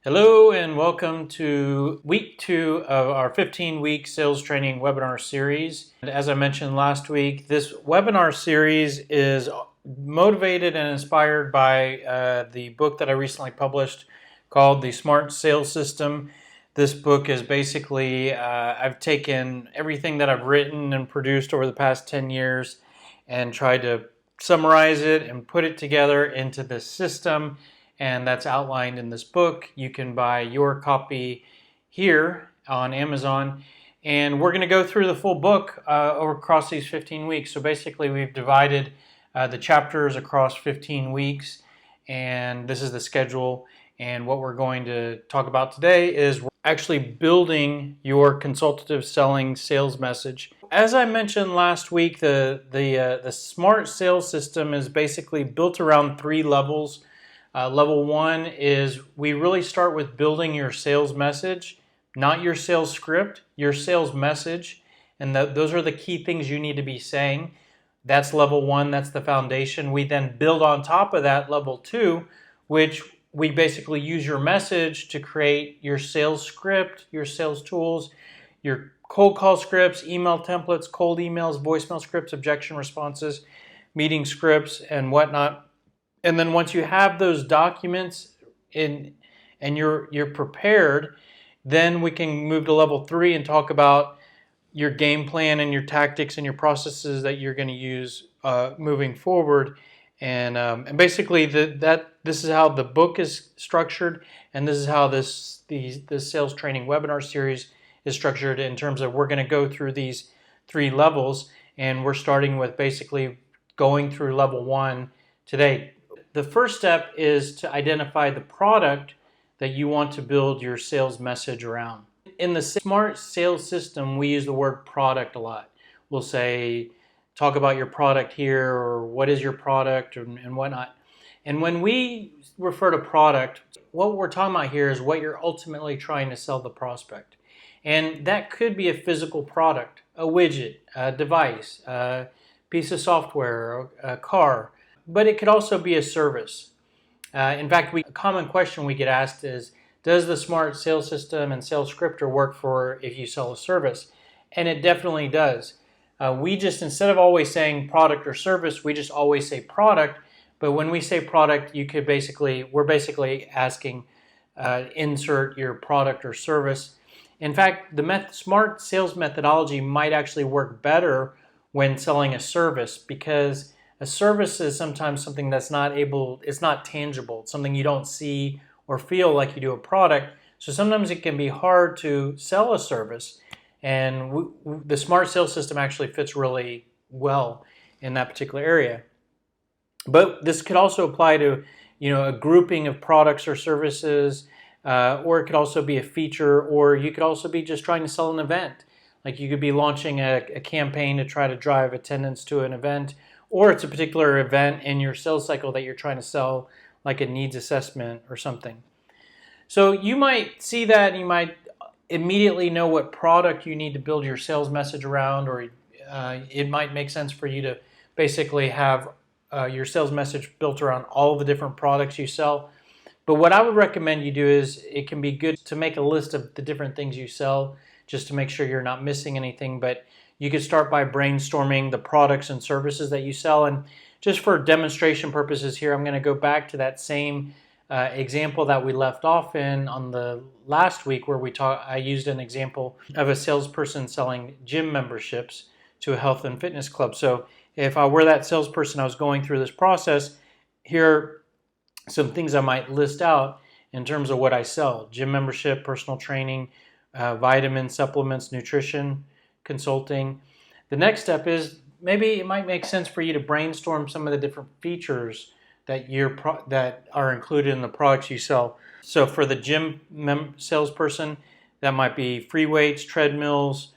Hello and welcome to week 2 of our 15-week sales training webinar series. And as I mentioned last week, this webinar series is motivated and inspired by the book that I recently published called The Smart Sales System. This book is basically, I've taken everything that I've written and produced over the past 10 years and tried to summarize it and put it together into this system, and that's outlined in this book. You can buy your copy here on Amazon, and we're going to go through the full book across these 15 weeks. So basically we've divided the chapters across 15 weeks, and this is the schedule. And what we're going to talk about today is actually building your consultative selling sales message. As I mentioned last week, the Smart Sales System is basically built around 3 levels. Level 1 is we really start with building your sales message, not your sales script, your sales message. And those are the key things you need to be saying. That's level 1, that's the foundation. We then build on top of that level 2, which we basically use your message to create your sales script, your sales tools, your cold call scripts, email templates, cold emails, voicemail scripts, objection responses, meeting scripts, and whatnot. And then once you have those documents in and you're prepared, then we can move to level 3 and talk about your game plan and your tactics and your processes that you're going to use moving forward. And basically this is how the book is structured, and this is how this sales training webinar series is structured in terms of we're going to go through these 3 levels, and we're starting with basically going through level 1 today. The first step is to identify the product that you want to build your sales message around. In the Smart Sales System, we use the word product a lot. We'll say, talk about your product here, or what is your product, and whatnot. And when we refer to product, what we're talking about here is what you're ultimately trying to sell the prospect. And that could be a physical product, a widget, a device, a piece of software, a car. But it could also be a service. In fact, a common question we get asked is, does the Smart Sales System and Sales Scripter work for if you sell a service? And it definitely does. We just, instead of always saying product or service, we just always say product. But when we say product, we're basically asking, insert your product or service. In fact, the Smart Sales methodology might actually work better when selling a service, because a service is sometimes something that's it's not tangible. It's something you don't see or feel like you do a product. So sometimes it can be hard to sell a service. And the Smart Sales System actually fits really well in that particular area. But this could also apply to, a grouping of products or services, or it could also be a feature, or you could also be just trying to sell an event. Like you could be launching a campaign to try to drive attendance to an event, or it's a particular event in your sales cycle that you're trying to sell, like a needs assessment or something. So you might see that, and you might immediately know what product you need to build your sales message around, or it might make sense for you to basically have your sales message built around all the different products you sell. But what I would recommend you do is, it can be good to make a list of the different things you sell, just to make sure you're not missing anything. But you could start by brainstorming the products and services that you sell. And just for demonstration purposes here, I'm going to go back to that same example that we left off in on the last week, where I used an example of a salesperson selling gym memberships to a health and fitness club. So if I were that salesperson, I was going through this process, here are some things I might list out in terms of what I sell: gym membership, personal training, vitamins, supplements, nutrition, consulting. The next step is, maybe it might make sense for you to brainstorm some of the different features that are included in the products you sell. So for the gym salesperson, that might be free weights, treadmills,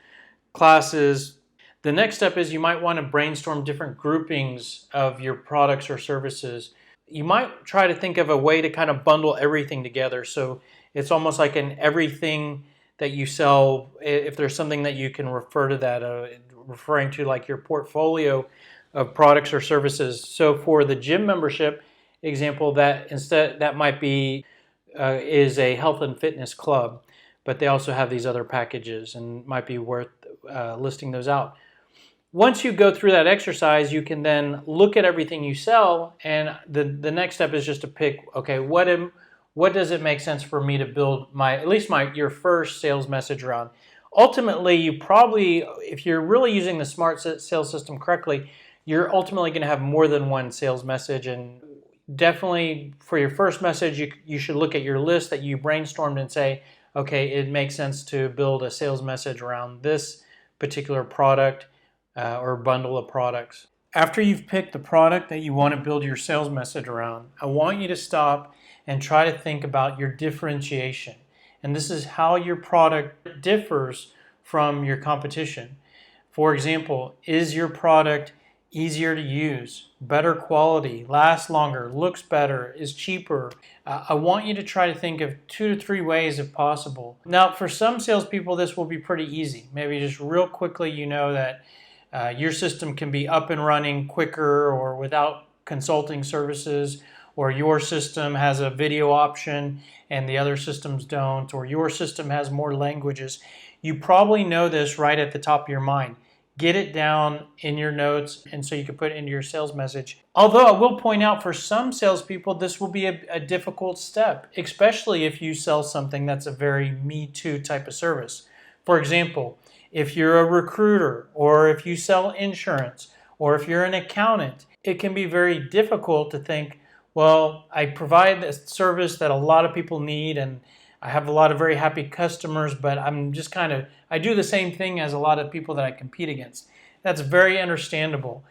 classes. The next step is, you might want to brainstorm different groupings of your products or services. You might try to think of a way to kind of bundle everything together. So it's almost like an everything that you sell, if there's something that you can refer to that, referring to like your portfolio of products or services. So for the gym membership example, that might be is a health and fitness club, but they also have these other packages, and might be worth listing those out. Once you go through that exercise, you can then look at everything you sell, and the next step is just to pick, okay, what does it make sense for me to build your first sales message around? Ultimately, you probably, if you're really using the smart sales system correctly, you're ultimately going to have more than one sales message. And definitely for your first message, you should look at your list that you brainstormed and say, okay, it makes sense to build a sales message around this particular product or bundle of products. After you've picked the product that you want to build your sales message around, I want you to stop and try to think about your differentiation. And this is how your product differs from your competition. For example, is your product easier to use, better quality, lasts longer, looks better, is cheaper? I want you to try to think of 2 to 3 ways if possible. Now, for some salespeople, this will be pretty easy. Maybe just real quickly, you know that your system can be up and running quicker or without consulting services, or your system has a video option and the other systems don't, or your system has more languages. You probably know this right at the top of your mind. Get it down in your notes, and so you can put it into your sales message. Although I will point out, for some salespeople, this will be a difficult step, especially if you sell something that's a very me too type of service. For example, if you're a recruiter, or if you sell insurance, or if you're an accountant, it can be very difficult to think, well, I provide a service that a lot of people need, and I have a lot of very happy customers, but I'm just I do the same thing as a lot of people that I compete against. That's very understandable.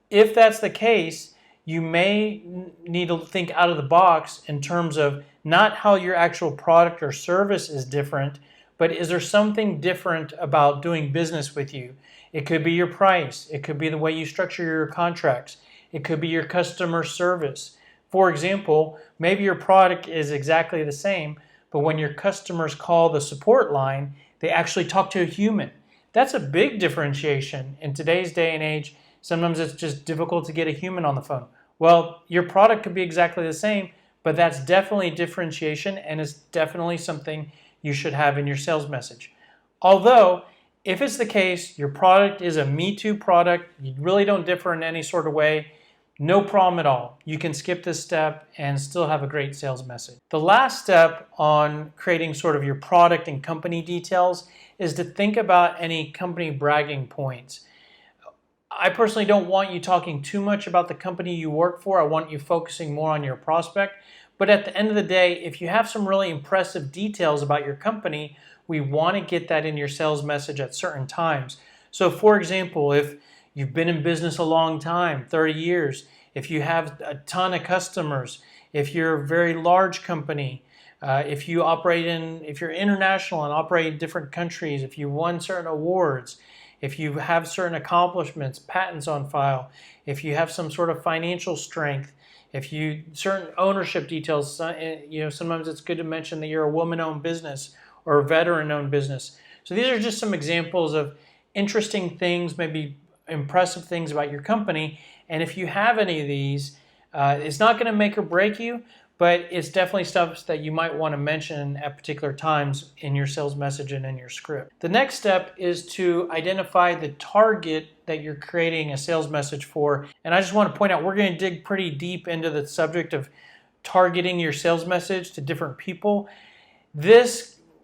If that's the case, you may need to think out of the box in terms of not how your actual product or service is different, but is there something different about doing business with you? It could be your price. It could be the way you structure your contracts. It could be your customer service. For example, maybe your product is exactly the same, but when your customers call the support line, they actually talk to a human. That's a big differentiation. In today's day and age, sometimes it's just difficult to get a human on the phone. Well, your product could be exactly the same, but that's definitely differentiation, and it's definitely something you should have in your sales message. Although, if it's the case, your product is a Me Too product, you really don't differ in any sort of way, no problem at all. You can skip this step and still have a great sales message. The last step on creating sort of your product and company details is to think about any company bragging points. I personally don't want you talking too much about the company you work for. I want you focusing more on your prospect. But at the end of the day, if you have some really impressive details about your company, we want to get that in your sales message at certain times. So for example, if you've been in business a long time, 30 years, if you have a ton of customers, if you're a very large company, if you're international and operate in different countries, if you won certain awards, if you have certain accomplishments, patents on file, if you have some sort of financial strength, certain ownership details, sometimes it's good to mention that you're a woman-owned business or a veteran-owned business. So these are just some examples of interesting things, maybe impressive things about your company. And if you have any of these, it's not going to make or break you, but it's definitely stuff that you might want to mention at particular times in your sales message and in your script. The next step is to identify the target that you're creating a sales message for. And I just want to point out, we're going to dig pretty deep into the subject of targeting your sales message to different people.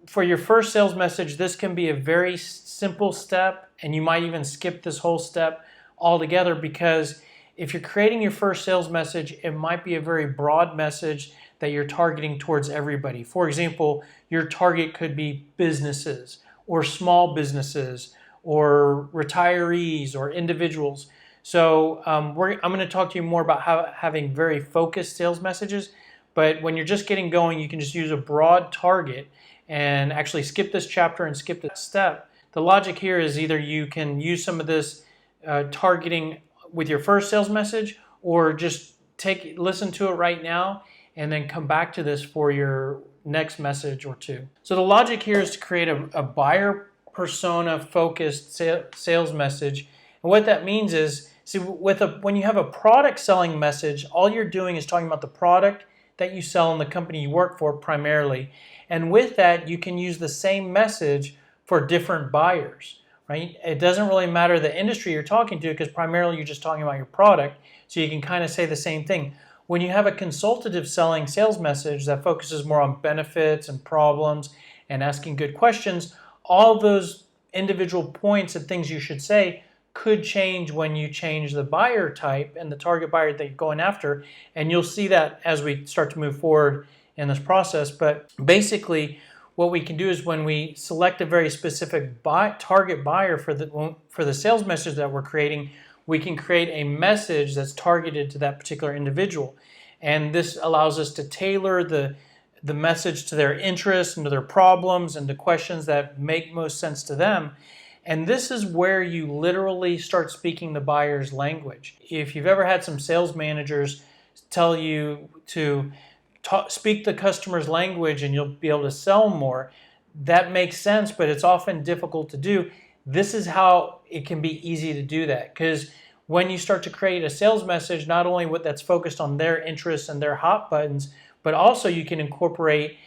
For your first sales message, this can be a very simple step, and you might even skip this whole step altogether, because if you're creating your first sales message, it might be a very broad message that you're targeting towards everybody. For example, your target could be businesses or small businesses or retirees or individuals. So I'm going to talk to you more about having very focused sales messages, but when you're just getting going, you can just use a broad target and actually skip this chapter and skip this step. The logic here is either you can use some of this targeting with your first sales message, or just listen to it right now and then come back to this for your next message or two. So the logic here is to create a buyer persona focused sales message. And what that means is, when you have a product selling message, all you're doing is talking about the product that you sell in the company you work for primarily. And with that, you can use the same message for different buyers, right? It doesn't really matter the industry you're talking to because primarily you're just talking about your product. So you can kind of say the same thing. When you have a consultative selling sales message that focuses more on benefits and problems and asking good questions, all those individual points and things you should say could change when you change the buyer type and the target buyer that you're going after. And you'll see that as we start to move forward in this process. But basically, what we can do is when we select a very specific target buyer for the sales message that we're creating, we can create a message that's targeted to that particular individual. And this allows us to tailor the message to their interests and to their problems and to questions that make most sense to them. And this is where you literally start speaking the buyer's language. If you've ever had some sales managers tell you to speak the customer's language and you'll be able to sell more, that makes sense, but it's often difficult to do. This is how it can be easy to do that, because when you start to create a sales message, not only that's focused on their interests and their hot buttons, but also you can incorporate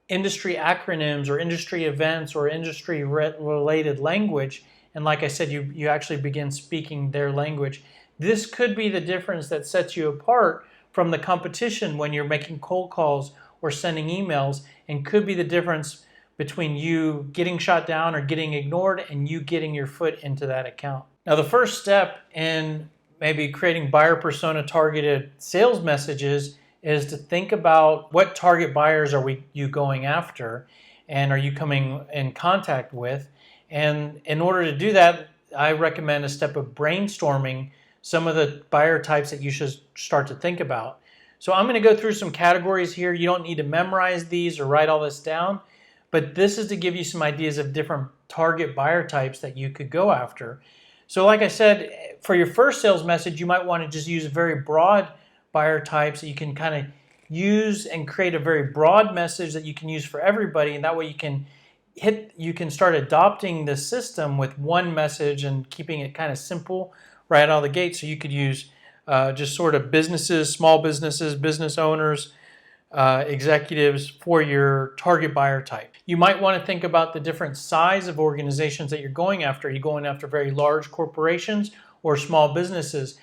industry acronyms or industry events or industry related language. And like I said, you actually begin speaking their language. This could be the difference that sets you apart from the competition when you're making cold calls or sending emails, and could be the difference between you getting shot down or getting ignored and you getting your foot into that account. Now, the first step in maybe creating buyer persona targeted sales messages is to think about what target buyers are you going after and are you coming in contact with. And in order to do that, I recommend a step of brainstorming some of the buyer types that you should start to think about. So I'm going to go through some categories here. You don't need to memorize these or write all this down, but this is to give you some ideas of different target buyer types that you could go after. So like I said, for your first sales message, you might want to just use very broad buyer types that you can kind of use and create a very broad message that you can use for everybody. And that way you can start adopting the system with one message and keeping it kind of simple right out of the gate. So you could use just sort of businesses, small businesses, business owners, executives for your target buyer type. You might want to think about the different size of organizations that you're going after. Are you going after very large corporations or small businesses?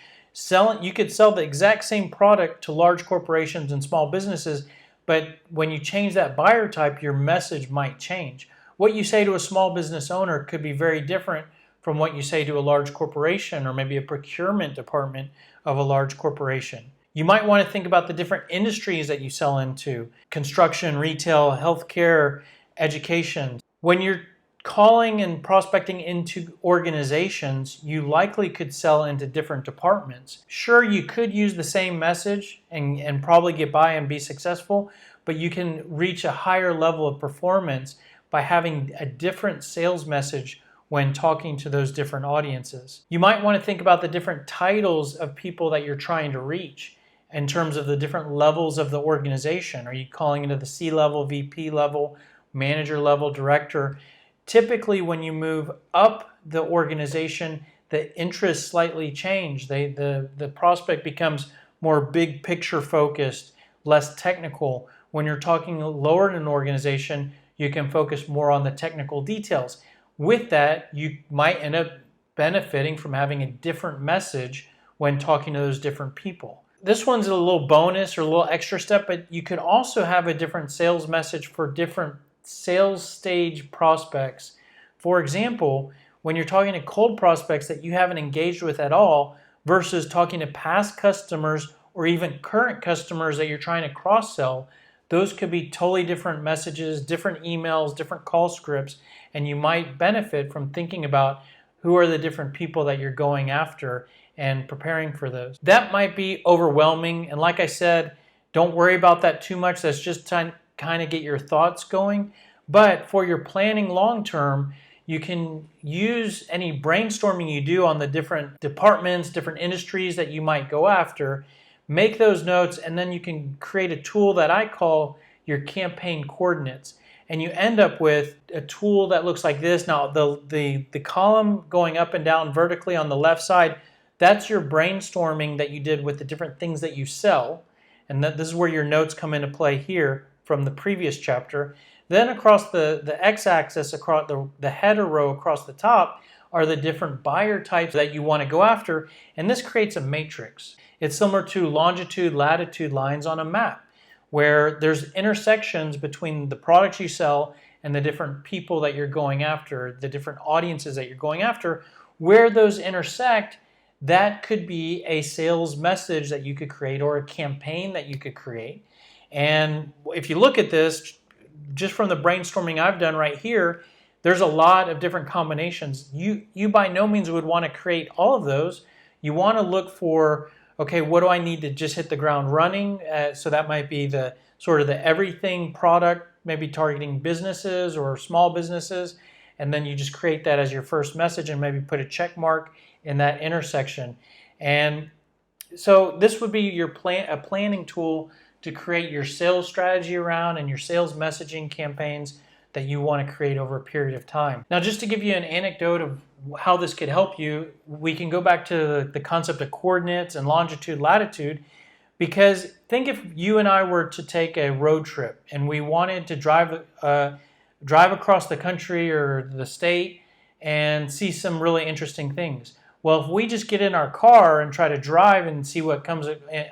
You could sell the exact same product to large corporations and small businesses, but when you change that buyer type, your message might change. What you say to a small business owner could be very different from what you say to a large corporation or maybe a procurement department of a large corporation. You might want to think about the different industries that you sell into: construction, retail, healthcare, education. When you're calling and prospecting into organizations, you likely could sell into different departments. Sure, you could use the same message and probably get by and be successful, but you can reach a higher level of performance by having a different sales message when talking to those different audiences. You might want to think about the different titles of people that you're trying to reach in terms of the different levels of the organization. Are you calling into the C-level, VP level, manager level, director? Typically, when you move up the organization, the interests slightly change. The prospect becomes more big picture focused, less technical. When you're talking lower in an organization, you can focus more on the technical details. With that, you might end up benefiting from having a different message when talking to those different people. This one's a little bonus or a little extra step, but you could also have a different sales message for different sales stage prospects. For example, when you're talking to cold prospects that you haven't engaged with at all versus talking to past customers or even current customers that you're trying to cross-sell, those could be totally different messages, different emails, different call scripts, and you might benefit from thinking about who are the different people that you're going after and preparing for those. That might be overwhelming, and like I said, don't worry about that too much. That's just to kind of get your thoughts going. But for your planning long term, you can use any brainstorming you do on the different departments, different industries that you might go after, make those notes, and then you can create a tool that I call your campaign coordinates. And you end up with a tool that looks like this. Now, the column going up and down vertically on the left side, that's your brainstorming that you did with the different things that you sell. and this is where your notes come into play here from the previous chapter. Then across the x-axis, across the header row across the top, are the different buyer types that you want to go after, and this creates a matrix. It's similar to longitude, latitude lines on a map, where there's intersections between the products you sell and the different people that you're going after, the different audiences that you're going after. Where those intersect, that could be a sales message that you could create or a campaign that you could create. And if you look at this, just from the brainstorming I've done right here, there's a lot of different combinations. You by no means would want to create all of those. You want to look for, okay, what do I need to just hit the ground running? So that might be the sort of the everything product, maybe targeting businesses or small businesses. And then you just create that as your first message and maybe put a check mark in that intersection. And so this would be your a planning tool to create your sales strategy around and your sales messaging campaigns that you want to create over a period of time. Now, just to give you an anecdote of how this could help you, we can go back to the concept of coordinates and longitude, latitude, because think if you and I were to take a road trip and we wanted to drive across the country or the state and see some really interesting things. Well, if we just get in our car and try to drive and see what comes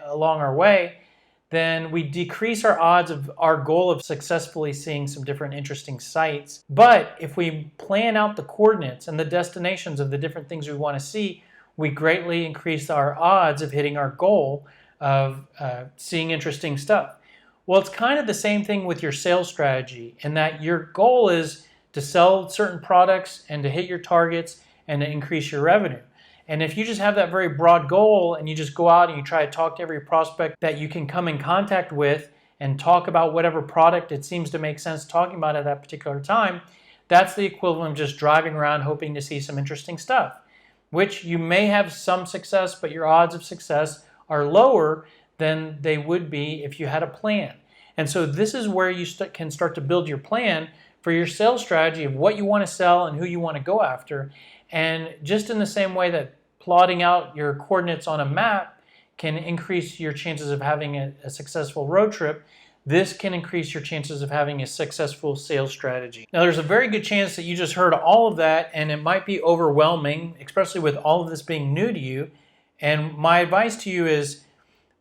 along our way, then we decrease our odds of our goal of successfully seeing some different interesting sites. But if we plan out the coordinates and the destinations of the different things we want to see, we greatly increase our odds of hitting our goal of seeing interesting stuff. Well, it's kind of the same thing with your sales strategy, in that your goal is to sell certain products and to hit your targets and to increase your revenue. And if you just have that very broad goal and you just go out and you try to talk to every prospect that you can come in contact with and talk about whatever product it seems to make sense talking about at that particular time, that's the equivalent of just driving around hoping to see some interesting stuff, which you may have some success, but your odds of success are lower than they would be if you had a plan. And so this is where you can start to build your plan for your sales strategy of what you want to sell and who you want to go after. And just in the same way that plotting out your coordinates on a map can increase your chances of having a successful road trip, this can increase your chances of having a successful sales strategy. Now, there's a very good chance that you just heard all of that and it might be overwhelming, especially with all of this being new to you. And my advice to you is,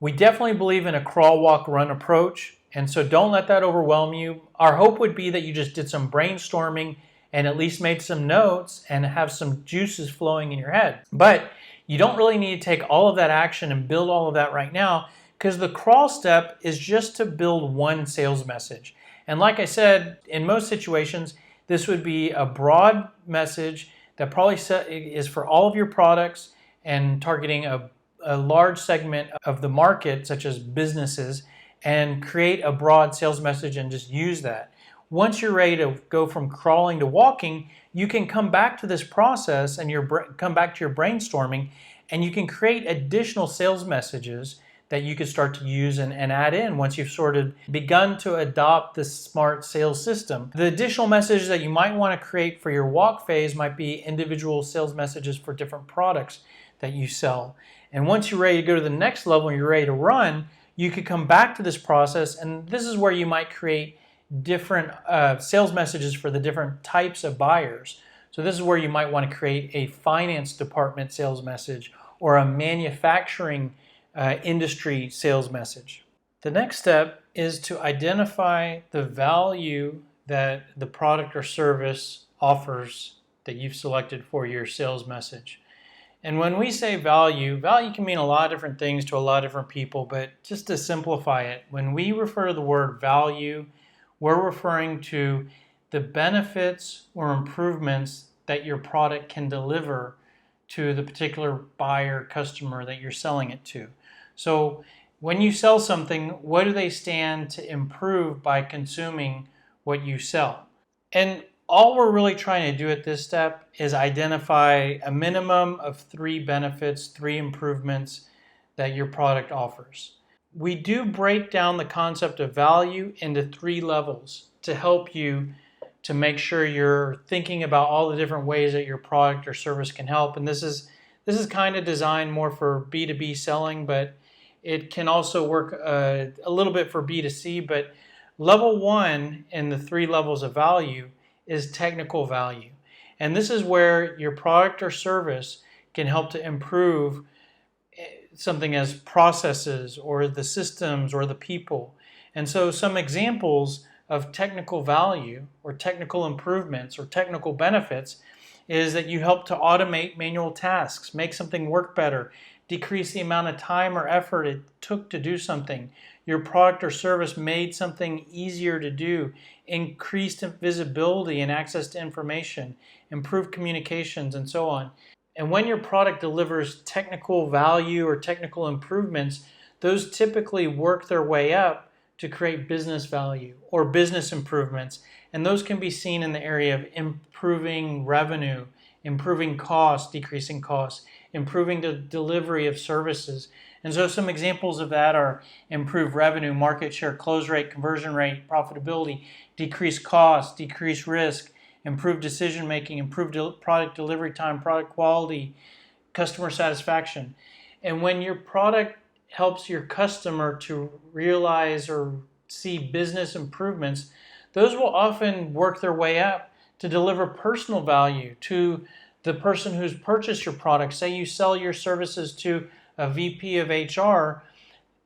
we definitely believe in a crawl, walk, run approach. And so don't let that overwhelm you. Our hope would be that you just did some brainstorming and at least made some notes and have some juices flowing in your head. But you don't really need to take all of that action and build all of that right now, because the crawl step is just to build one sales message. And like I said, in most situations, this would be a broad message that probably is for all of your products and targeting a large segment of the market, such as businesses, and create a broad sales message and just use that. Once you're ready to go from crawling to walking, you can come back to this process and come back to your brainstorming, and you can create additional sales messages that you can start to use and add in once you've sort of begun to adopt this smart sales system. The additional messages that you might want to create for your walk phase might be individual sales messages for different products that you sell. And once you're ready to go to the next level and you're ready to run, you could come back to this process, and this is where you might create different sales messages for the different types of buyers. So this is where you might want to create a finance department sales message or a manufacturing industry sales message. The next step is to identify the value that the product or service offers that you've selected for your sales message. And when we say value can mean a lot of different things to a lot of different people, but just to simplify it, when we refer to the word value, we're referring to the benefits or improvements that your product can deliver to the particular buyer, customer that you're selling it to. So when you sell something, what do they stand to improve by consuming what you sell? And all we're really trying to do at this step is identify a minimum of 3 benefits, 3 improvements that your product offers. We do break down the concept of value into 3 levels to help you to make sure you're thinking about all the different ways that your product or service can help. And this is kind of designed more for B2B selling, but It can also work a little bit for B2C, but level 1 in the 3 levels of value is technical value. And this is where your product or service can help to improve something as processes or the systems or the people. And so some examples of technical value or technical improvements or technical benefits is that you help to automate manual tasks, make something work better, decrease the amount of time or effort it took to do something. Your product or service made something easier to do, increased visibility and access to information, improved communications, and so on. And when your product delivers technical value or technical improvements, those typically work their way up to create business value or business improvements. And those can be seen in the area of improving revenue, improving costs, decreasing costs, improving the delivery of services. And so some examples of that are improved revenue, market share, close rate, conversion rate, profitability, decreased costs, decreased risk, improved decision making, improved product delivery time, product quality, customer satisfaction. And when your product helps your customer to realize or see business improvements, those will often work their way up to deliver personal value to the person who's purchased your product. Say you sell your services to a VP of HR,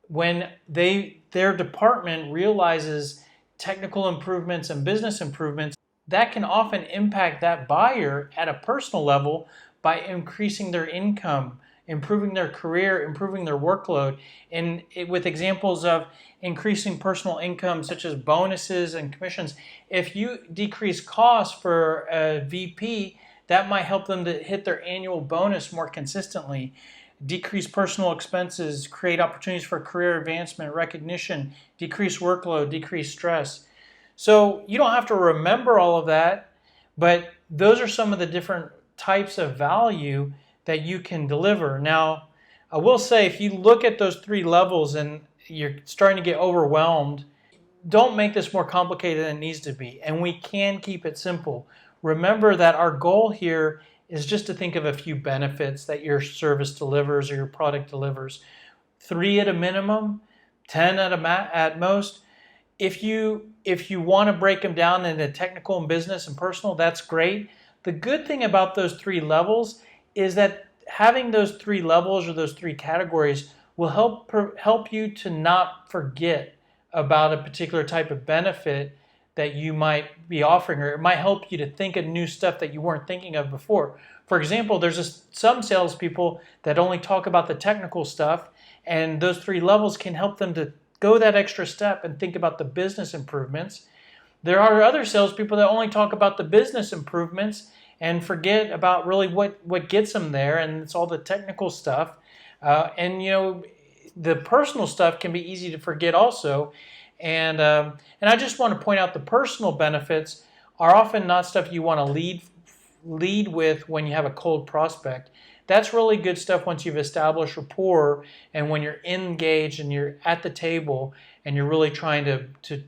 when their department realizes technical improvements and business improvements, that can often impact that buyer at a personal level by increasing their income, improving their career, improving their workload, and with examples of increasing personal income such as bonuses and commissions. If you decrease costs for a VP, that might help them to hit their annual bonus more consistently. Decrease personal expenses, create opportunities for career advancement, recognition, decrease workload, decrease stress. So you don't have to remember all of that, but those are some of the different types of value that you can deliver. Now, I will say, if you look at those 3 levels and you're starting to get overwhelmed, don't make this more complicated than it needs to be. And we can keep it simple. Remember that our goal here is just to think of a few benefits that your service delivers or your product delivers. 3 at a minimum, 10 at most. If you want to break them down into technical and business and personal, that's great. The good thing about those 3 levels is that having those 3 levels or those 3 categories will help you to not forget about a particular type of benefit that you might be offering, or it might help you to think of new stuff that you weren't thinking of before. For example, there's some salespeople that only talk about the technical stuff, and those 3 levels can help them to go that extra step and think about the business improvements. There are other salespeople that only talk about the business improvements and forget about really what gets them there, and it's all the technical stuff. And the personal stuff can be easy to forget also. And I just want to point out the personal benefits are often not stuff you want to lead with when you have a cold prospect. That's really good stuff once you've established rapport and when you're engaged and you're at the table and you're really trying to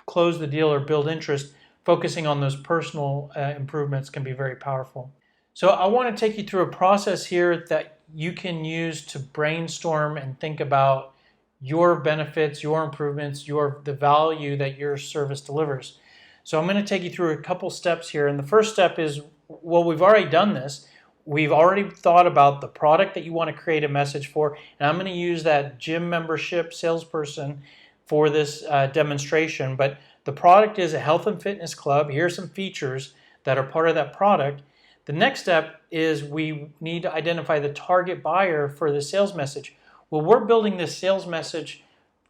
close the deal or build interest. Focusing on those personal improvements can be very powerful. So I want to take you through a process here that you can use to brainstorm and think about your benefits, your improvements, the value that your service delivers. So I'm going to take you through a couple steps here. And the first step is, well, we've already done this. We've already thought about the product that you want to create a message for. And I'm going to use that gym membership salesperson for this demonstration. But the product is a health and fitness club. Here are some features that are part of that product. The next step is we need to identify the target buyer for the sales message. Well, we're building this sales message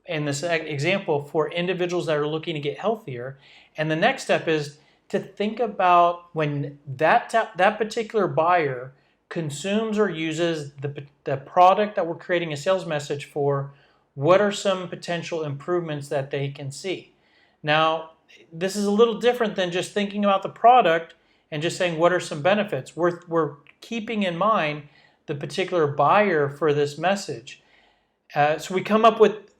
in this example for individuals that are looking to get healthier. And the next step is to think about when that particular buyer consumes or uses the product that we're creating a sales message for, what are some potential improvements that they can see? Now, this is a little different than just thinking about the product and just saying what are some benefits. We're keeping in mind the particular buyer for this message. So we come up with,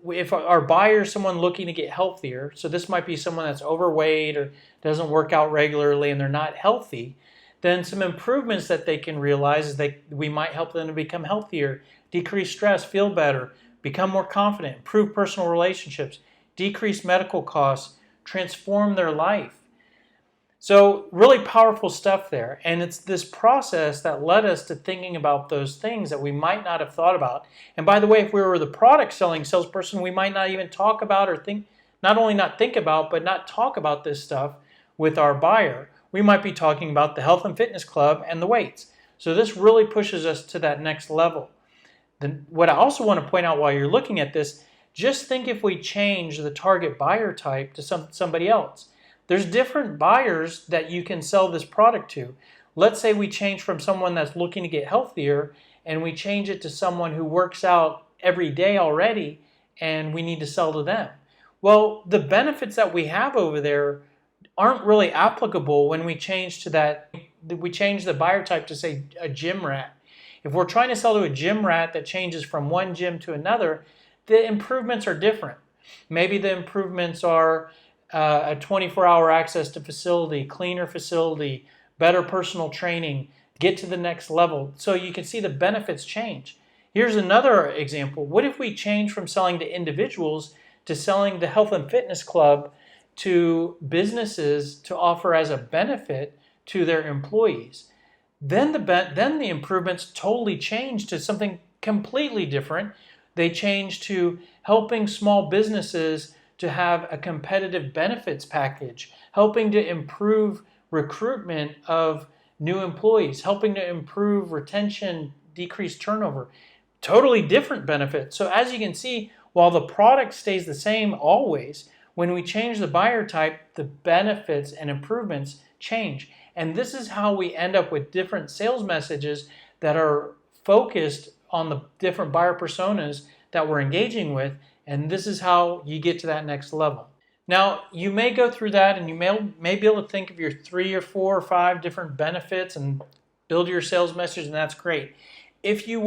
if our buyer is someone looking to get healthier, so this might be someone that's overweight or doesn't work out regularly and they're not healthy, then some improvements that they can realize is that we might help them to become healthier, decrease stress, feel better, become more confident, improve personal relationships, decrease medical costs, transform their life. So really powerful stuff there. And it's this process that led us to thinking about those things that we might not have thought about. And by the way, if we were the product selling salesperson, we might not even talk about or think, not only not think about, but not talk about this stuff with our buyer. We might be talking about the health and fitness club and the weights. So this really pushes us to that next level. Then what I also want to point out while you're looking at this, just think if we change the target buyer type to somebody else. There's different buyers that you can sell this product to. Let's say we change from someone that's looking to get healthier and we change it to someone who works out every day already and we need to sell to them. Well, the benefits that we have over there aren't really applicable when we change to that. We change the buyer type to say a gym rat. If we're trying to sell to a gym rat that changes from one gym to another, the improvements are different. Maybe the improvements are a 24-hour access to facility, cleaner facility, better personal training, get to the next level. So you can see the benefits change. Here's another example. What if we change from selling to individuals to selling the health and fitness club to businesses to offer as a benefit to their employees? Then the improvements totally change to something completely different. They change to helping small businesses to have a competitive benefits package, helping to improve recruitment of new employees, helping to improve retention, decrease turnover. Totally different benefits. So as you can see, while the product stays the same always, when we change the buyer type, the benefits and improvements change. And this is how we end up with different sales messages that are focused on the different buyer personas that we're engaging with. And this is how you get to that next level. Now, you may go through that and you may be able to think of your 3 or 4 or 5 different benefits and build your sales message, and that's great. If you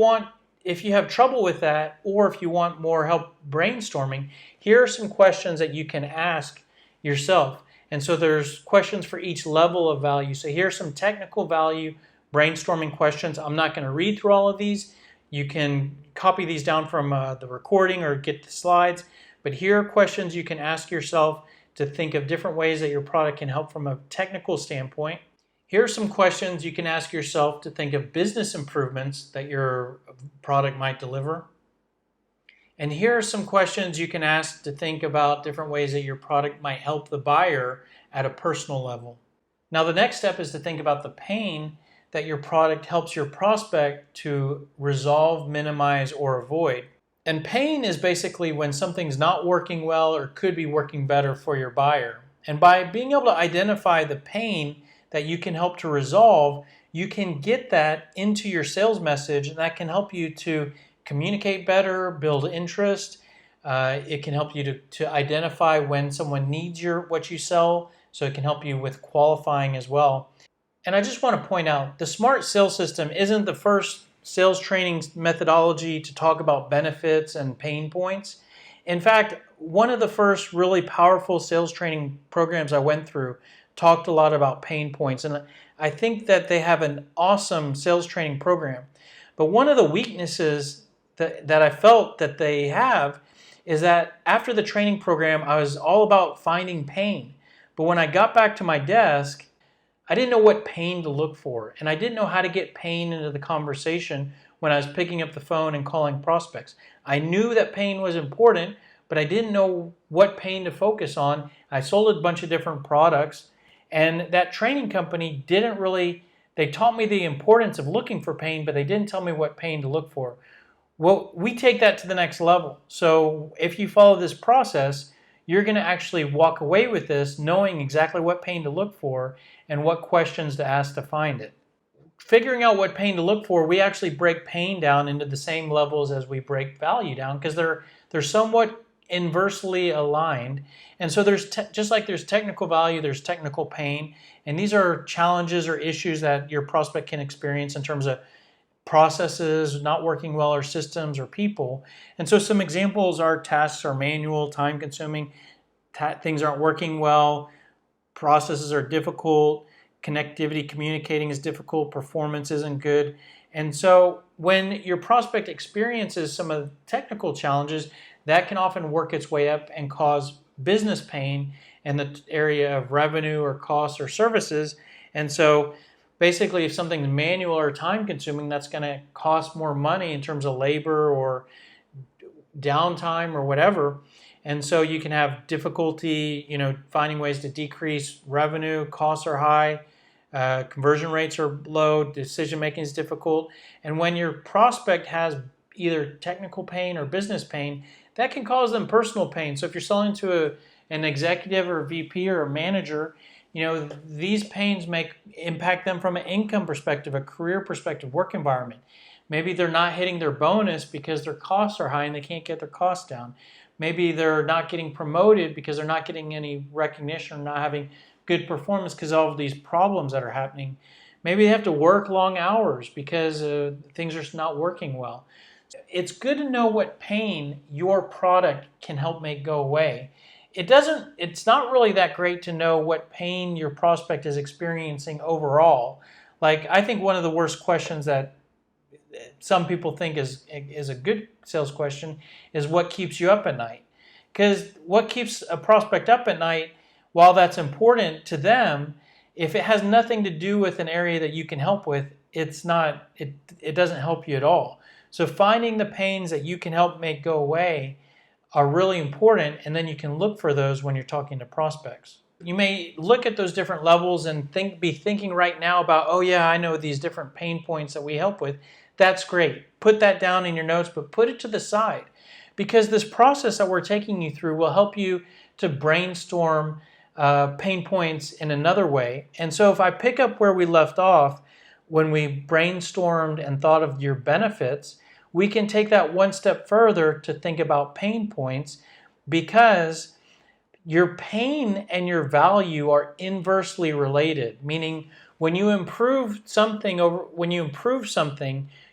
have trouble with that, or if you want more help brainstorming, here are some questions that you can ask yourself. And so there's questions for each level of value. So here's some technical value brainstorming questions. I'm not going to read through all of these. You can copy these down from the recording or get the slides. But here are questions you can ask yourself to think of different ways that your product can help from a technical standpoint. Here are some questions you can ask yourself to think of business improvements that your product might deliver. And here are some questions you can ask to think about different ways that your product might help the buyer at a personal level. Now, the next step is to think about the pain that your product helps your prospect to resolve, minimize, or avoid. And pain is basically when something's not working well or could be working better for your buyer. And by being able to identify the pain that you can help to resolve, you can get that into your sales message, and that can help you to communicate better, build interest. It can help you to identify when someone needs what you sell, so it can help you with qualifying as well. And I just want to point out, the SMART sales system isn't the first sales training methodology to talk about benefits and pain points. In fact, one of the first really powerful sales training programs I went through talked a lot about pain points. And I think that they have an awesome sales training program. But one of the weaknesses that I felt that they have is that after the training program, I was all about finding pain. But when I got back to my desk, I didn't know what pain to look for, and I didn't know how to get pain into the conversation when I was picking up the phone and calling prospects. I knew that pain was important, but I didn't know what pain to focus on. I sold a bunch of different products, and that training company they taught me the importance of looking for pain, but they didn't tell me what pain to look for. Well, we take that to the next level. So if you follow this process, you're going to actually walk away with this knowing exactly what pain to look for and what questions to ask to find it. Figuring out what pain to look for, we actually break pain down into the same levels as we break value down, because they're somewhat inversely aligned. And so just like there's technical value, there's technical pain. And these are challenges or issues that your prospect can experience in terms of processes not working well, or systems, or people. And so some examples are tasks are manual, time consuming, things aren't working well, processes are difficult, connectivity, communicating is difficult, performance isn't good. And so when your prospect experiences some of the technical challenges, that can often work its way up and cause business pain in the area of revenue or costs or services. And so basically, if something's manual or time consuming, that's going to cost more money in terms of labor or downtime or whatever. And so you can have difficulty, finding ways to decrease revenue, costs are high, conversion rates are low, decision making is difficult. And when your prospect has either technical pain or business pain, that can cause them personal pain. So if you're selling to an executive or a VP or a manager, these pains may impact them from an income perspective, a career perspective, work environment. Maybe they're not hitting their bonus because their costs are high and they can't get their costs down. Maybe they're not getting promoted because they're not getting any recognition or not having good performance because of all of these problems that are happening. Maybe they have to work long hours because things are not working well. It's good to know what pain your product can help make go away. It's not really that great to know what pain your prospect is experiencing overall. Like, I think one of the worst questions that some people think is a good sales question is what keeps you up at night. Because what keeps a prospect up at night, while that's important to them, if it has nothing to do with an area that you can help with, it doesn't help you at all. So finding the pains that you can help make go away are really important, and then you can look for those when you're talking to prospects. You may look at those different levels and be thinking right now about, oh yeah, I know these different pain points that we help with. That's great. Put that down in your notes, but put it to the side, because this process that we're taking you through will help you to brainstorm pain points in another way. And so if I pick up where we left off, when we brainstormed and thought of your benefits, we can take that one step further to think about pain points, because your pain and your value are inversely related, meaning when you improve something,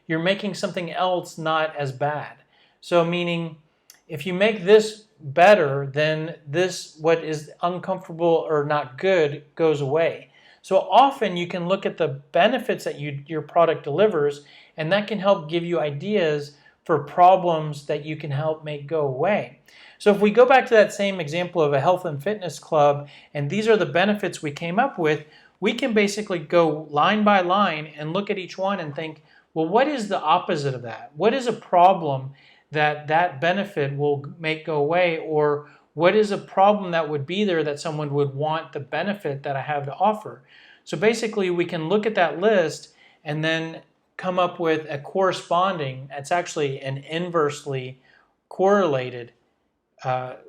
you're making something else not as bad. So meaning if you make this better, then what is uncomfortable or not good goes away. So often you can look at the benefits that your product delivers, and that can help give you ideas for problems that you can help make go away. So if we go back to that same example of a health and fitness club, and these are the benefits we came up with, we can basically go line by line and look at each one and think, well, what is the opposite of that? What is a problem that benefit will make go away? Or what is a problem that would be there that someone would want the benefit that I have to offer? So basically we can look at that list and then come up with a corresponding, it's actually an inversely correlated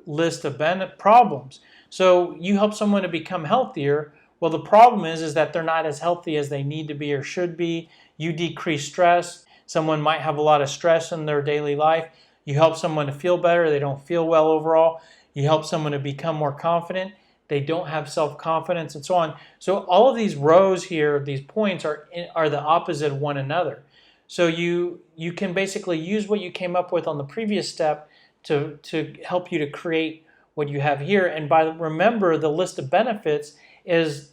list of problems. So you help someone to become healthier. Well, the problem is that they're not as healthy as they need to be or should be. You decrease stress. Someone might have a lot of stress in their daily life. You help someone to feel better. They don't feel well overall. You help someone to become more confident. They don't have self-confidence, and so on. So all of these rows here, these points are the opposite of one another. So you can basically use what you came up with on the previous step to help you to create what you have here. And remember, the list of benefits is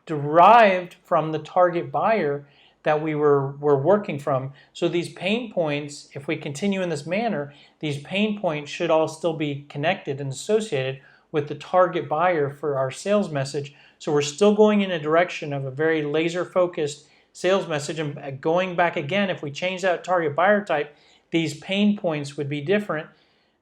derived from the target buyer that we're working from. So these pain points, if we continue in this manner, these pain points should all still be connected and associated with the target buyer for our sales message. So we're still going in a direction of a very laser-focused sales message. And going back again, if we change that target buyer type, these pain points would be different.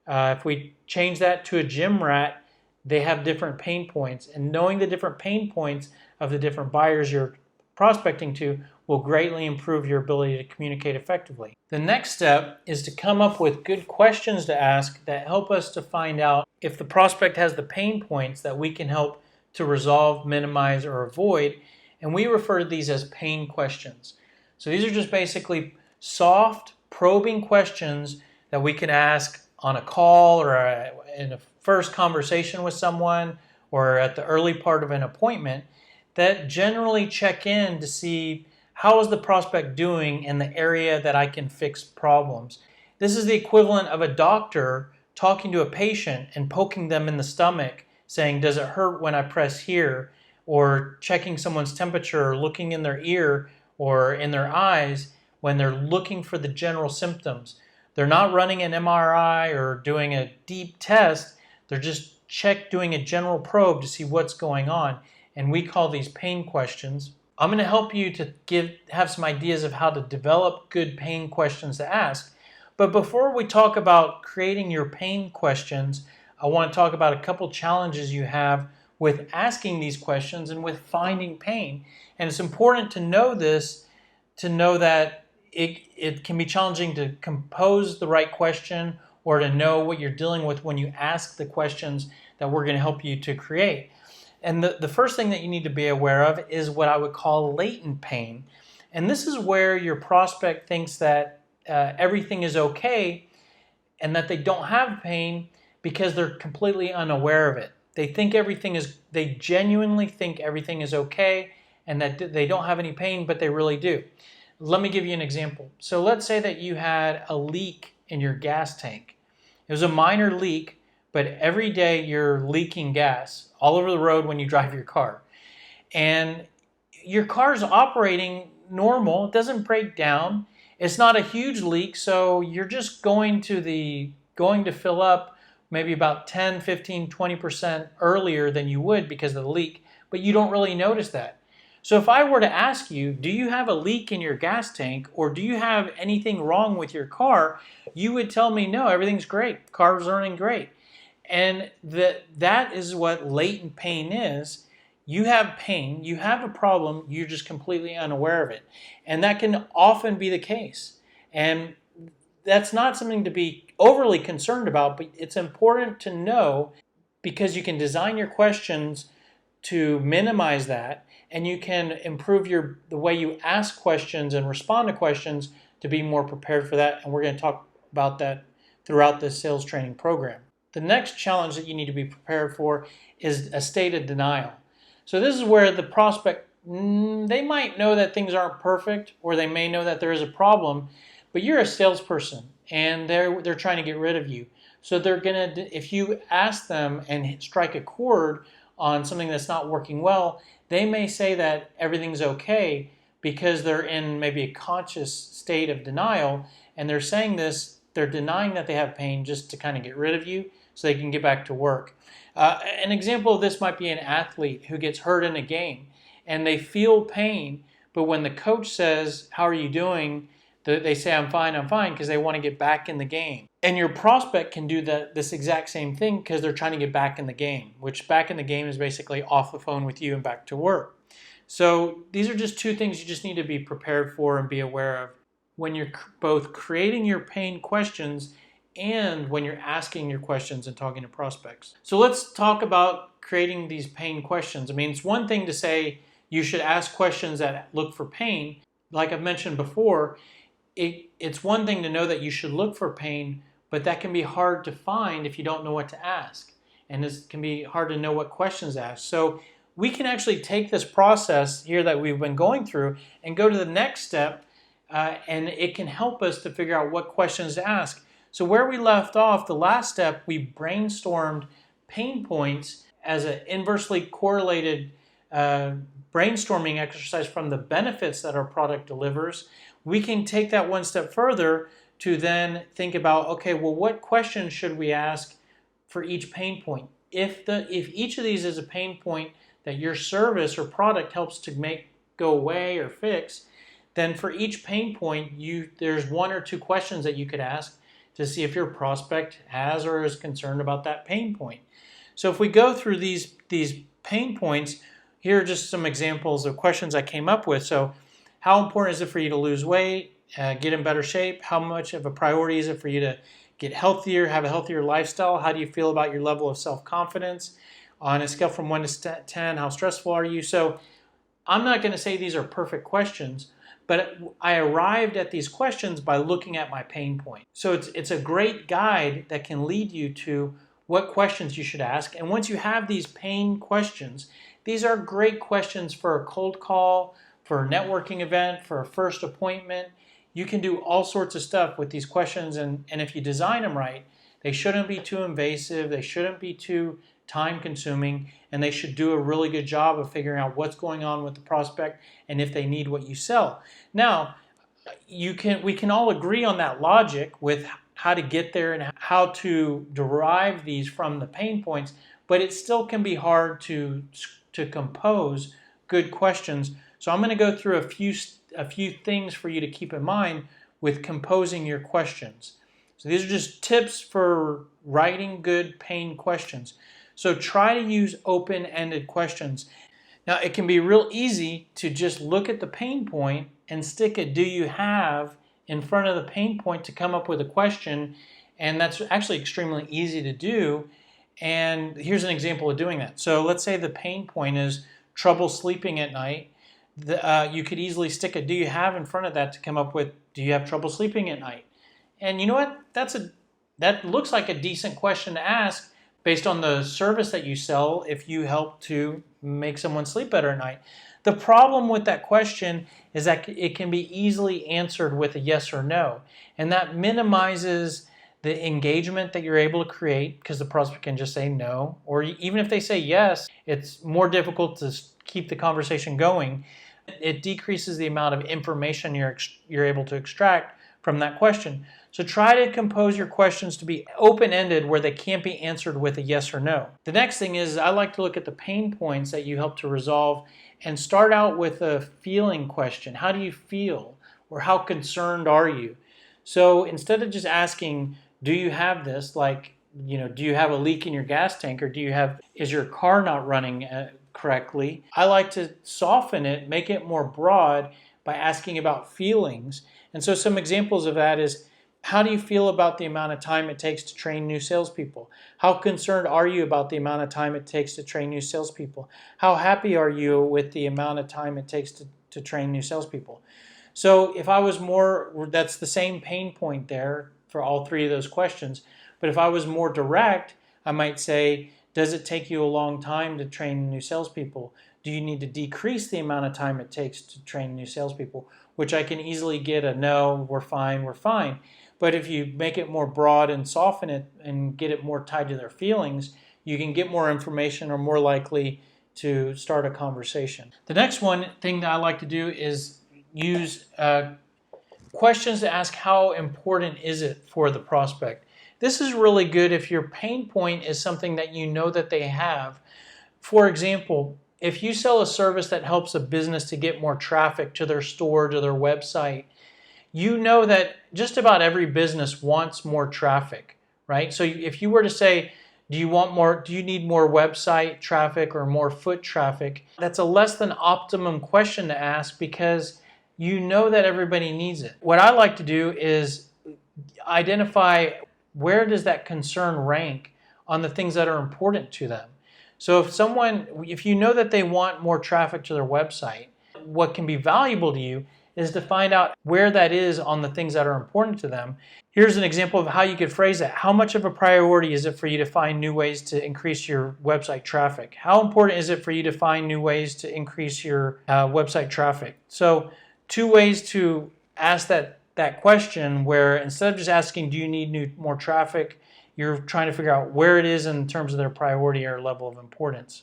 If we change that to a gym rat, they have different pain points. And knowing the different pain points of the different buyers you're prospecting to will greatly improve your ability to communicate effectively. The next step is to come up with good questions to ask that help us to find out if the prospect has the pain points that we can help to resolve, minimize, or avoid. And we refer to these as pain questions. So these are just basically soft, probing questions that we can ask on a call or in a first conversation with someone or at the early part of an appointment that generally check in to see how is the prospect doing in the area that I can fix problems. This is the equivalent of a doctor talking to a patient and poking them in the stomach, saying, does it hurt when I press here? Or checking someone's temperature, or looking in their ear or in their eyes. when they're looking for the general symptoms. They're not running an MRI or doing a deep test. They're just doing a general probe to see what's going on. And we call these pain questions. I'm going to help you to have some ideas of how to develop good pain questions to ask. But before we talk about creating your pain questions, I want to talk about a couple challenges you have with asking these questions and with finding pain. And it's important to know this, to know that it can be challenging to compose the right question or to know what you're dealing with when you ask the questions that we're going to help you to create. And the first thing that you need to be aware of is what I would call latent pain. And this is where your prospect thinks that everything is okay and that they don't have pain because they're completely unaware of it. They genuinely think everything is okay and that they don't have any pain, but they really do. Let me give you an example. So let's say that you had a leak in your gas tank. It was a minor leak, but every day you're leaking gas all over the road when you drive your car. And your car's operating normal. It doesn't break down. It's not a huge leak, so you're just going to fill up maybe about 10, 15, 20% earlier than you would because of the leak, but you don't really notice that. So if I were to ask you, do you have a leak in your gas tank or do you have anything wrong with your car? You would tell me, no, everything's great. Car's running great. And that is what latent pain is. You have pain, you have a problem, you're just completely unaware of it. And that can often be the case. And that's not something to be overly concerned about, but it's important to know because you can design your questions to minimize that, and you can improve the way you ask questions and respond to questions to be more prepared for that. And we're going to talk about that throughout this sales training program. The next challenge that you need to be prepared for is a state of denial. So this is where the prospect, they might know that things aren't perfect, or they may know that there is a problem, but you're a salesperson and they're trying to get rid of you. So if you ask them and strike a chord on something that's not working well, they may say that everything's okay because they're in maybe a conscious state of denial, and they're saying this, they're denying that they have pain just to kind of get rid of you so they can get back to work. An example of this might be an athlete who gets hurt in a game and they feel pain, but when the coach says, "How are you doing?" they say, I'm fine, because they want to get back in the game. And your prospect can do this exact same thing because they're trying to get back in the game, which back in the game is basically off the phone with you and back to work. So these are just two things you just need to be prepared for and be aware of when you're both creating your pain questions and when you're asking your questions and talking to prospects. So let's talk about creating these pain questions. I mean, it's one thing to say you should ask questions that look for pain. Like I've mentioned before, it's one thing to know that you should look for pain, but that can be hard to find if you don't know what to ask. And it can be hard to know what questions to ask. So we can actually take this process here that we've been going through and go to the next step, and it can help us to figure out what questions to ask. So where we left off, the last step, we brainstormed pain points as an inversely correlated brainstorming exercise from the benefits that our product delivers. We can take that one step further to then think about, okay, well, what questions should we ask for each pain point? If each of these is a pain point that your service or product helps to make go away or fix, then for each pain point, there's one or two questions that you could ask to see if your prospect has or is concerned about that pain point. So if we go through these pain points, here are just some examples of questions I came up with. So how important is it for you to lose weight, get in better shape? How much of a priority is it for you to get healthier, have a healthier lifestyle? How do you feel about your level of self-confidence? On a scale from 1 to 10, how stressful are you? So I'm not going to say these are perfect questions, but I arrived at these questions by looking at my pain point. So it's a great guide that can lead you to what questions you should ask. And once you have these pain questions, these are great questions for a cold call, for a networking event, for a first appointment. You can do all sorts of stuff with these questions, and if you design them right, they shouldn't be too invasive, they shouldn't be too time-consuming, and they should do a really good job of figuring out what's going on with the prospect and if they need what you sell. Now, We can all agree on that logic with how to get there and how to derive these from the pain points, but it still can be hard to compose good questions. So I'm going to go through a few things for you to keep in mind with composing your questions. So these are just tips for writing good pain questions. So try to use open-ended questions. Now, it can be real easy to just look at the pain point and stick a do you have in front of the pain point to come up with a question, and that's actually extremely easy to do. And here's an example of doing that. So let's say the pain point is trouble sleeping at night. You could easily stick a do you have in front of that to come up with do you have trouble sleeping at night? And you know what? That looks like a decent question to ask based on the service that you sell if you help to make someone sleep better at night. The problem with that question is that it can be easily answered with a yes or no. And that minimizes the engagement that you're able to create because the prospect can just say no. Or even if they say yes, it's more difficult to keep the conversation going. It decreases the amount of information you're able to extract from that question. So try to compose your questions to be open-ended where they can't be answered with a yes or no. The next thing is I like to look at the pain points that you help to resolve and start out with a feeling question. How do you feel? Or how concerned are you? So instead of just asking, do you have this? Like, do you have a leak in your gas tank, or is your car not running correctly? I like to soften it, make it more broad by asking about feelings. And so some examples of that is, how do you feel about the amount of time it takes to train new salespeople? How concerned are you about the amount of time it takes to train new salespeople? How happy are you with the amount of time it takes to train new salespeople? So if I was that's the same pain point there for all three of those questions. But if I was more direct, I might say, does it take you a long time to train new salespeople? Do you need to decrease the amount of time it takes to train new salespeople? Which I can easily get a no, we're fine, we're fine. But if you make it more broad and soften it and get it more tied to their feelings, you can get more information or more likely to start a conversation. The next thing that I like to do is use questions to ask how important is it for the prospect. This is really good if your pain point is something that you know that they have. For example, if you sell a service that helps a business to get more traffic to their store, to their website, you know that just about every business wants more traffic, right? So if you were to say, do you need more website traffic or more foot traffic? That's a less than optimum question to ask because you know that everybody needs it. What I like to do is identify where does that concern rank on the things that are important to them. So if you know that they want more traffic to their website, what can be valuable to you is to find out where that is on the things that are important to them. Here's an example of how you could phrase that. How much of a priority is it for you to find new ways to increase your website traffic? How important is it for you to find new ways to increase your website traffic? So two ways to ask that question where instead of just asking, do you need more traffic, you're trying to figure out where it is in terms of their priority or level of importance.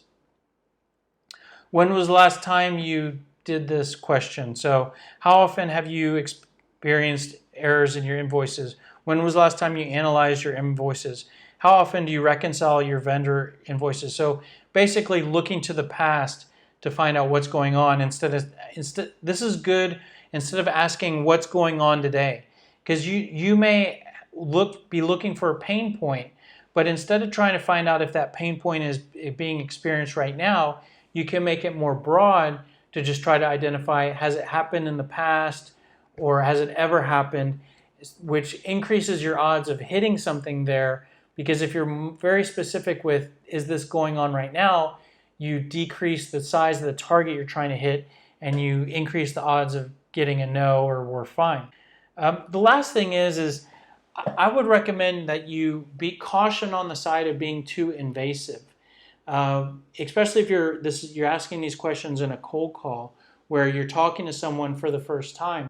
When was the last time you did this question? So how often have you experienced errors in your invoices? When was the last time you analyzed your invoices? How often do you reconcile your vendor invoices? So basically looking to the past to find out what's going on this is good instead of asking what's going on today, because you may be looking for a pain point, but instead of trying to find out if that pain point is being experienced right now, you can make it more broad to just try to identify, has it happened in the past or has it ever happened, which increases your odds of hitting something there, because if you're very specific with, is this going on right now, you decrease the size of the target you're trying to hit and you increase the odds of getting a no or we're fine. The last thing is I would recommend that you be caution on the side of being too invasive. Especially if you're asking these questions in a cold call where you're talking to someone for the first time.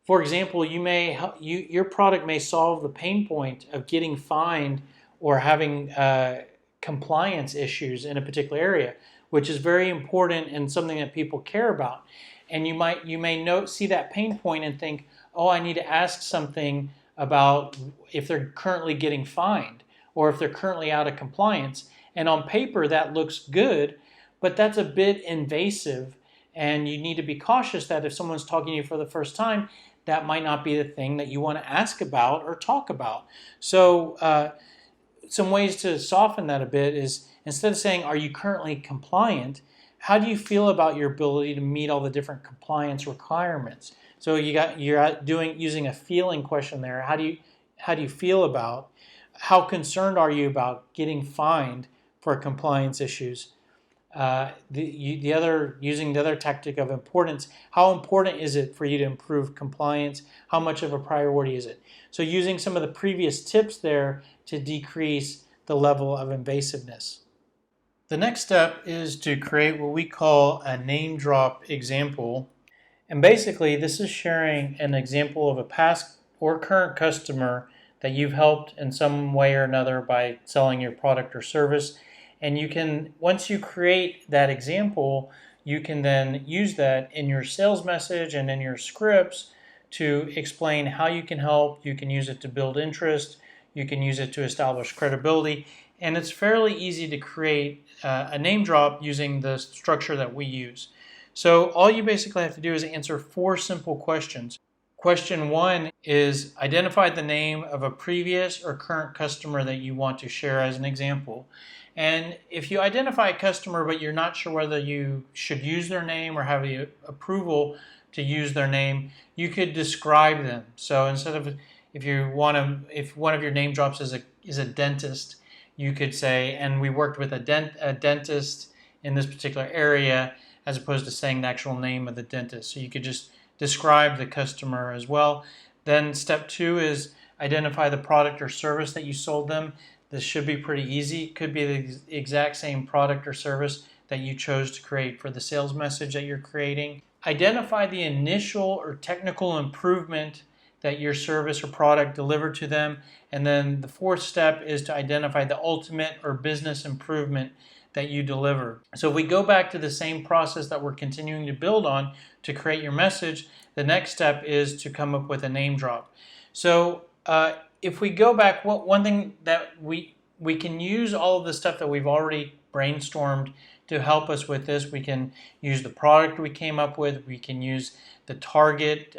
For example, your product may solve the pain point of getting fined or having compliance issues in a particular area, which is very important and something that people care about. And you may see that pain point and think, oh, I need to ask something about if they're currently getting fined or if they're currently out of compliance. And on paper, that looks good, but that's a bit invasive. And you need to be cautious that if someone's talking to you for the first time, that might not be the thing that you want to ask about or talk about. So some ways to soften that a bit is, instead of saying, are you currently compliant, how do you feel about your ability to meet all the different compliance requirements? So you're using a feeling question there. How do you feel about, how concerned are you about getting fined for compliance issues? Using the other tactic of importance, how important is it for you to improve compliance? How much of a priority is it? So using some of the previous tips there to decrease the level of invasiveness. The next step is to create what we call a name drop example. And basically, this is sharing an example of a past or current customer that you've helped in some way or another by selling your product or service. And you can, once you create that example, you can then use that in your sales message and in your scripts to explain how you can help. You can use it to build interest. You can use it to establish credibility. And it's fairly easy to create a name drop using the structure that we use. So all you basically have to do is answer 4 simple questions. Question 1 is identify the name of a previous or current customer that you want to share as an example. And if you identify a customer but you're not sure whether you should use their name or have the approval to use their name, you could describe them. So instead of, if one of your name drops is a dentist, you could say, and we worked with a dentist in this particular area, as opposed to saying the actual name of the dentist. So you could just describe the customer as well. Then step 2 is identify the product or service that you sold them. This should be pretty easy. It could be the exact same product or service that you chose to create for the sales message that you're creating. Identify the initial or technical improvement that your service or product delivered to them. And then the 4th step is to identify the ultimate or business improvement that you delivered. So if we go back to the same process that we're continuing to build on to create your message, the next step is to come up with a name drop. So if we go back, one thing that we can use all of the stuff that we've already brainstormed to help us with this. We can use the product we came up with. We can use the target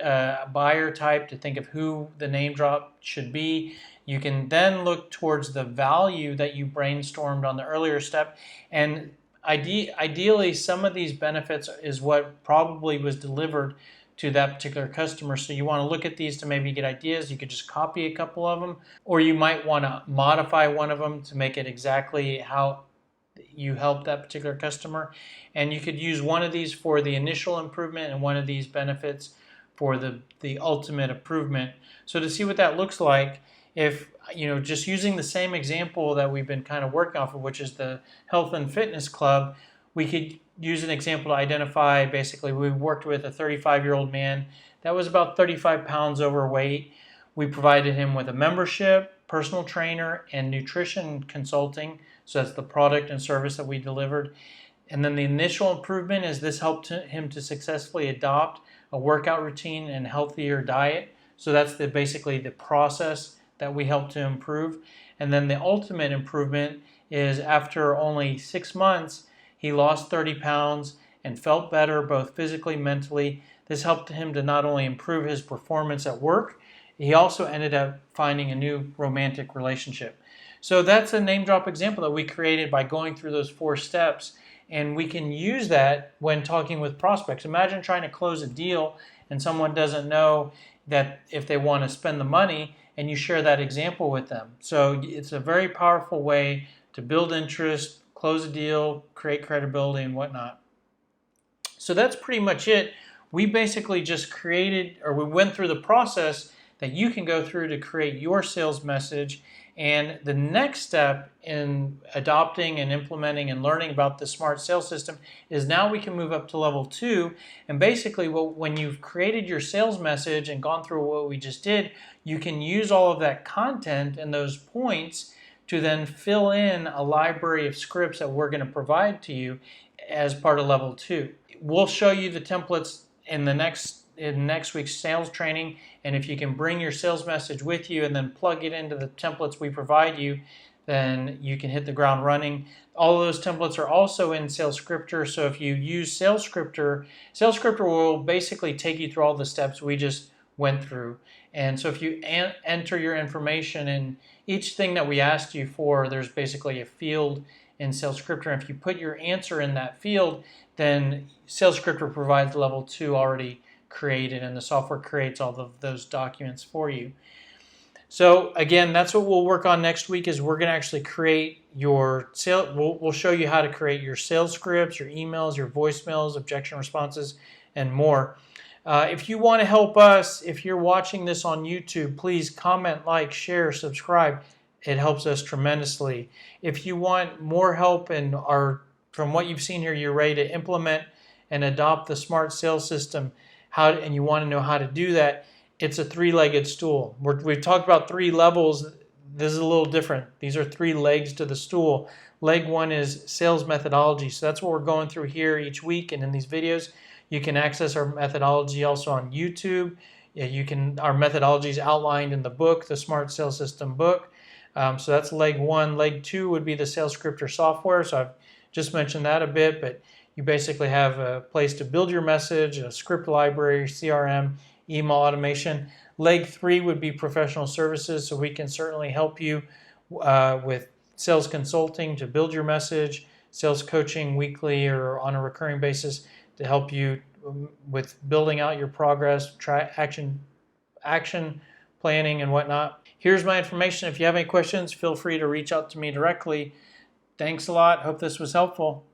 buyer type to think of who the name drop should be. You can then look towards the value that you brainstormed on the earlier step. And ideally, some of these benefits is what probably was delivered to that particular customer. So you want to look at these to maybe get ideas. You could just copy a couple of them, or you might want to modify one of them to make it exactly how you help that particular customer. And you could use one of these for the initial improvement and one of these benefits for the ultimate improvement. So to see what that looks like, if just using the same example that we've been kind of working off of, which is the health and fitness club, we could use an example to identify, basically, we worked with a 35-year-old man that was about 35 pounds overweight. We provided him with a membership, personal trainer, and nutrition consulting. So that's the product and service that we delivered. And then the initial improvement is this helped him to successfully adopt a workout routine and healthier diet. So that's basically the process that we helped to improve. And then the ultimate improvement is after only 6 months, he lost 30 pounds and felt better both physically, mentally. This helped him to not only improve his performance at work, he also ended up finding a new romantic relationship. So that's a name drop example that we created by going through those 4 steps. And we can use that when talking with prospects. Imagine trying to close a deal and someone doesn't know that if they want to spend the money, and you share that example with them. So it's a very powerful way to build interest, close a deal, create credibility, and whatnot. So that's pretty much it. We basically just we went through the process that you can go through to create your sales message. And the next step in adopting and implementing and learning about the smart sales system is now we can move up to level 2. And basically, when you've created your sales message and gone through what we just did, you can use all of that content and those points to then fill in a library of scripts that we're going to provide to you as part of level 2. We'll show you the templates in next week's sales training, and if you can bring your sales message with you and then plug it into the templates we provide you, then you can hit the ground running. All of those templates are also in Sales Scripter, so if you use Sales Scripter will basically take you through all the steps we just went through. And so if you enter your information in each thing that we asked you for, there's basically a field in Sales Scripter. And if you put your answer in that field, then Sales Scripter provides level 2 already created, and the software creates all of those documents for you. So again, that's what we'll work on next week. Is we're going to actually create your sale. We'll show you how to create your sales scripts, your emails, your voicemails, objection responses, and more. If you want to help us, if you're watching this on YouTube, please comment, like, share, subscribe. It helps us tremendously. If you want more help from what you've seen here, you're ready to implement and adopt the smart sales system, and you want to know how to do that, it's a 3-legged stool. We've talked about 3 levels. This is a little different. These are 3 legs to the stool. Leg 1 is sales methodology. So that's what we're going through here each week and in these videos. You can access our methodology also on YouTube. Our methodology is outlined in the book, the Smart Sales System book. So that's leg 1. Leg 2 would be the Sales Scripter software. So I've just mentioned that a bit, but you basically have a place to build your message, a script library, CRM, email automation. Leg 3 would be professional services, so we can certainly help you with sales consulting to build your message, sales coaching weekly or on a recurring basis to help you with building out your progress, action planning and whatnot. Here's my information. If you have any questions, feel free to reach out to me directly. Thanks a lot. Hope this was helpful.